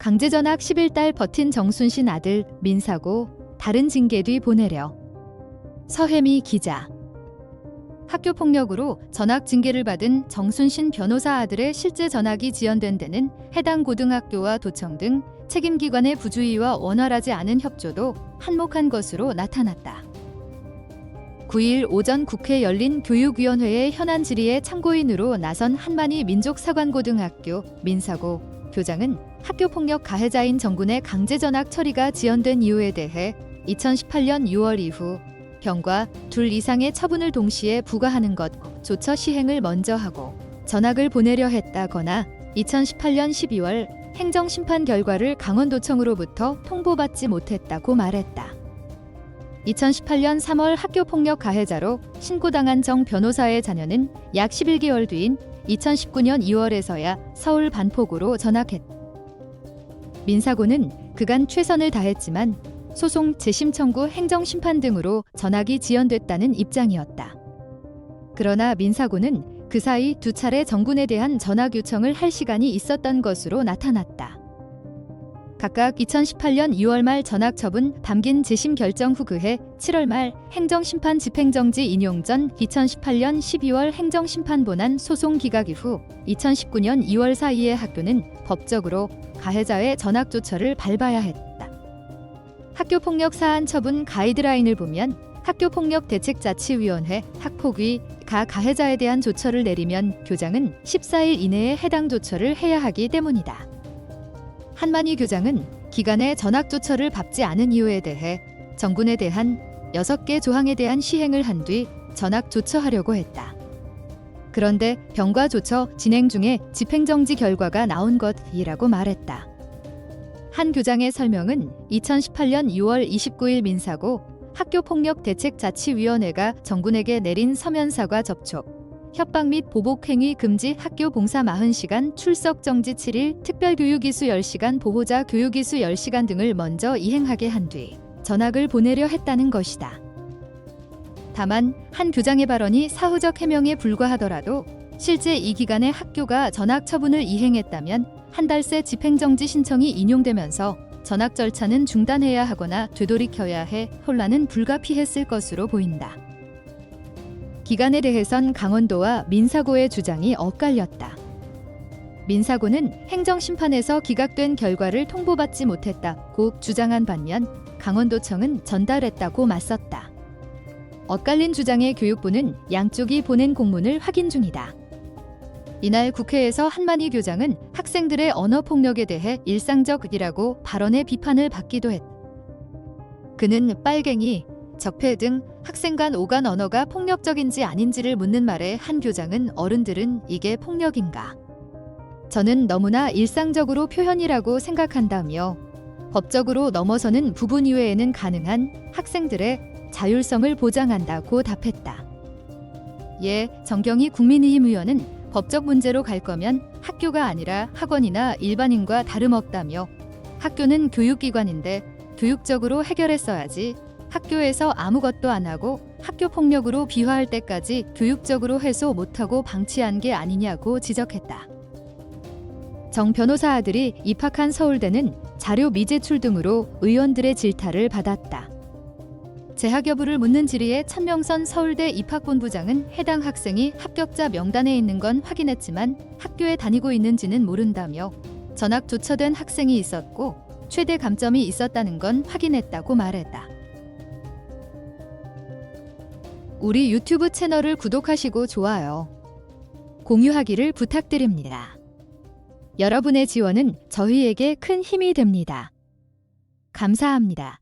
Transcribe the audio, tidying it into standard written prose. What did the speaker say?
강제 전학 10일 버틴 정순신 아들 민사고 다른 징계 뒤 보내려. 서혜미 기자. 학교 폭력으로 전학 징계를 받은 정순신 변호사 아들의 실제 전학이 지연된 데는 해당 고등학교와 도청 등 책임기관의 부주의와 원활하지 않은 협조도 한몫한 것으로 나타났다. 9일 오전 국회 열린 교육위원회의 현안 질의에 참고인으로 나선 한만희 민족사관고등학교 민사고 교장은 학교폭력 가해자인 정군의 강제 전학 처리가 지연된 이유에 대해 2018년 6월 이후 병과 둘 이상의 처분을 동시에 부과하는 것조차 시행을 먼저 하고 전학을 보내려 했다거나 2018년 12월 행정심판 결과를 강원도청으로부터 통보받지 못했다고 말했다. 2018년 3월 학교폭력 가해자로 신고당한 정 변호사의 자녀는 약 11개월 뒤인 2019년 2월에서야 서울 반포구로 전학했다. 민사고는 그간 최선을 다했지만 소송 재심 청구 행정심판 등으로 전학이 지연됐다는 입장이었다. 그러나 민사고는 그 사이 두 차례 정군에 대한 전학 요청을 할 시간이 있었던 것으로 나타났다. 각각 2018년 6월 말 전학 처분 담긴 재심 결정 후 그해 7월 말 행정심판 집행정지 인용 전 2018년 12월 행정심판 본안 소송 기각 이후 2019년 2월 사이에 학교는 법적으로 가해자의 전학 조처를 밟아야 했다. 학교폭력 사안 처분 가이드라인을 보면 학교폭력대책자치위원회 학폭위가 가해자에 대한 조처를 내리면 교장은 14일 이내에 해당 조처를 해야 하기 때문이다. 한만희 교장은 기간에 전학 조처를 밟지 않은 이유에 대해 정군에 대한 6개 조항에 대한 시행을 한 뒤 전학 조처하려고 했다. 그런데 병과 조처 진행 중에 집행정지 결과가 나온 것이라고 말했다. 한 교장의 설명은 2018년 6월 29일 민사고 학교폭력대책자치위원회가 정군에게 내린 서면사과 접촉, 협박 및 보복행위 금지 학교 봉사 40시간 출석 정지 7일 특별교육이수 10시간 보호자 교육이수 10시간 등을 먼저 이행하게 한 뒤 전학을 보내려 했다는 것이다. 다만 한 교장의 발언이 사후적 해명에 불과하더라도 실제 이 기간에 학교가 전학 처분을 이행했다면 한 달 새 집행정지 신청이 인용되면서 전학 절차는 중단해야 하거나 되돌이켜야 해 혼란은 불가피했을 것으로 보인다. 기간에 대해선 강원도와 민사고의 주장이 엇갈렸다. 민사고는 행정심판에서 기각된 결과를 통보받지 못했다고 주장한 반면 강원도청은 전달했다고 맞섰다. 엇갈린 주장의 교육부는 양쪽이 보낸 공문을 확인 중이다. 이날 국회에서 한만희 교장은 학생들의 언어폭력에 대해 일상적이라고 발언의 비판을 받기도 했다. 그는 빨갱이, 적폐 등 학생 간 오간 언어가 폭력적인지 아닌지를 묻는 말에 한 교장은 어른들은 이게 폭력인가? 저는 너무나 일상적으로 표현이라고 생각한다며 법적으로 넘어서는 부분 이외에는 가능한 학생들의 자율성을 보장한다고 답했다. 예, 정경희 국민의힘 의원은 법적 문제로 갈 거면 학교가 아니라 학원이나 일반인과 다름없다며 학교는 교육기관인데 교육적으로 해결했어야지 학교에서 아무것도 안 하고 학교 폭력으로 비화할 때까지 교육적으로 해소 못하고 방치한 게 아니냐고 지적했다. 정 변호사 아들이 입학한 서울대는 자료 미제출 등으로 의원들의 질타를 받았다. 재학 여부를 묻는 질의에 천명선 서울대 입학본부장은 해당 학생이 합격자 명단에 있는 건 확인했지만 학교에 다니고 있는지는 모른다며 전학 조처된 학생이 있었고 최대 감점이 있었다는 건 확인했다고 말했다. 우리 유튜브 채널을 구독하시고 좋아요, 공유하기를 부탁드립니다. 여러분의 지원은 저희에게 큰 힘이 됩니다. 감사합니다.